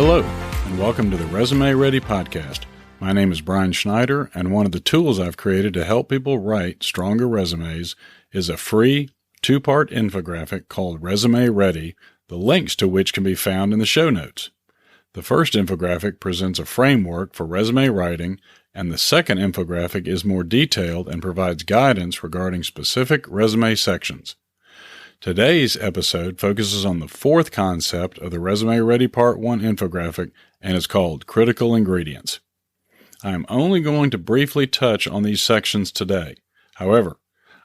Hello, and welcome to the Resume Ready podcast. My name is Brian Schneider, and one of the tools I've created to help people write stronger resumes is a free 2-part infographic called Resume Ready, the links to which can be found in the show notes. The first infographic presents a framework for resume writing, and the second infographic is more detailed and provides guidance regarding specific resume sections. Today's episode focuses on the fourth concept of the Resume Ready Part 1 infographic, and is called Critical Ingredients. I am only going to briefly touch on these sections today. However,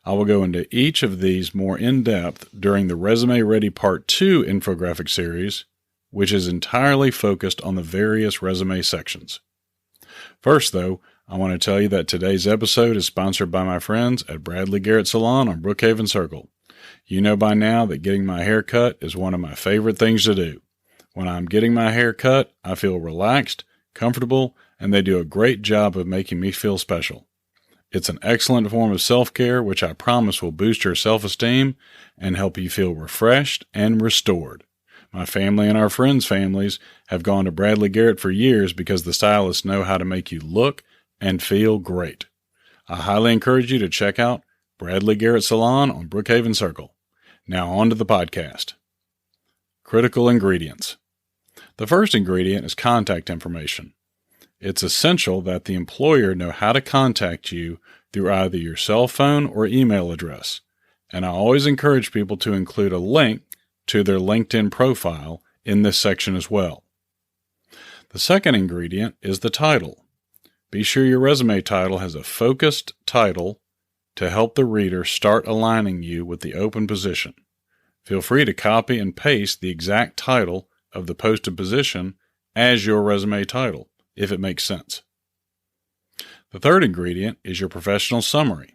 I will go into each of these more in depth during the Resume Ready Part 2 infographic series, which is entirely focused on the various resume sections. First, though, I want to tell you that today's episode is sponsored by my friends at Bradley Garrett Salon on Brookhaven Circle. You know by now that getting my hair cut is one of my favorite things to do. When I'm getting my hair cut, I feel relaxed, comfortable, and they do a great job of making me feel special. It's an excellent form of self-care, which I promise will boost your self-esteem and help you feel refreshed and restored. My family and our friends' families have gone to Bradley Garrett for years because the stylists know how to make you look and feel great. I highly encourage you to check out Bradley Garrett Salon on Brookhaven Circle. Now on to the podcast. Critical ingredients. The first ingredient is contact information. It's essential that the employer know how to contact you through either your cell phone or email address, and I always encourage people to include a link to their LinkedIn profile in this section as well. The second ingredient is the title. Be sure your resume title has a focused title to help the reader start aligning you with the open position. Feel free to copy and paste the exact title of the posted position as your resume title, if it makes sense. The third ingredient is your professional summary.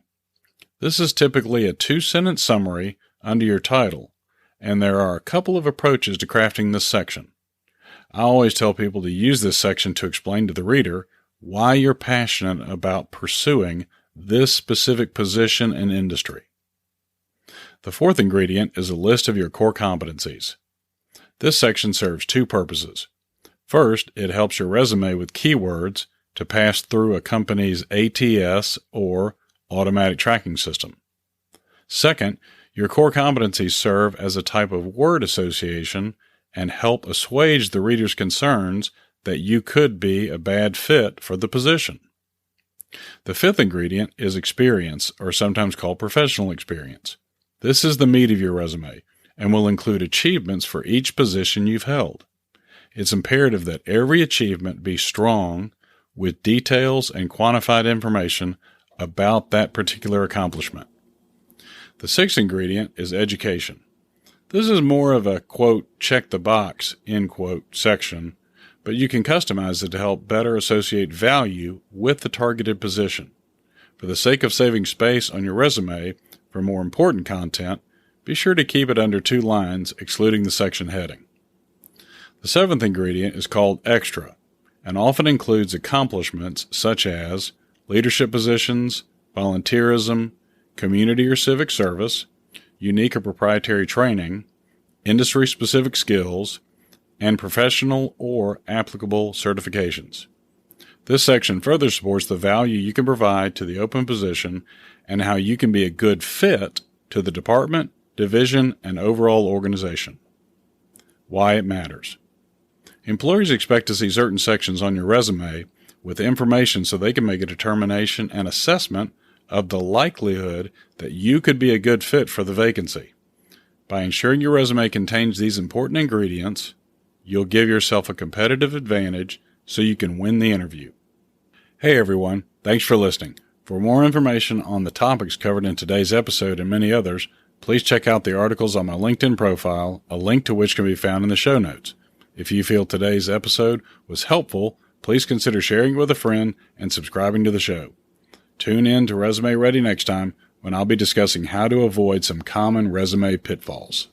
This is typically a 2-sentence summary under your title, and there are a couple of approaches to crafting this section. I always tell people to use this section to explain to the reader why you're passionate about pursuing this specific position and industry. The fourth ingredient is a list of your core competencies. This section serves two purposes. First, it helps your resume with keywords to pass through a company's ATS or automatic tracking system. Second, your core competencies serve as a type of word association and help assuage the reader's concerns that you could be a bad fit for the position. The fifth ingredient is experience, or sometimes called professional experience. This is the meat of your resume and will include achievements for each position you've held. It's imperative that every achievement be strong with details and quantified information about that particular accomplishment. The sixth ingredient is education. This is more of a, quote, check the box, end quote, section, but you can customize it to help better associate value with the targeted position. For the sake of saving space on your resume for more important content, be sure to keep it under 2 lines, excluding the section heading. The seventh ingredient is called extra, and often includes accomplishments such as leadership positions, volunteerism, community or civic service, unique or proprietary training, industry-specific skills, and professional or applicable certifications. This section further supports the value you can provide to the open position and how you can be a good fit to the department, division, and overall organization. Why it matters. Employers expect to see certain sections on your resume with information so they can make a determination and assessment of the likelihood that you could be a good fit for the vacancy. By ensuring your resume contains these important ingredients, you'll give yourself a competitive advantage so you can win the interview. Hey everyone, thanks for listening. For more information on the topics covered in today's episode and many others, please check out the articles on my LinkedIn profile, a link to which can be found in the show notes. If you feel today's episode was helpful, please consider sharing it with a friend and subscribing to the show. Tune in to Resume Ready next time when I'll be discussing how to avoid some common resume pitfalls.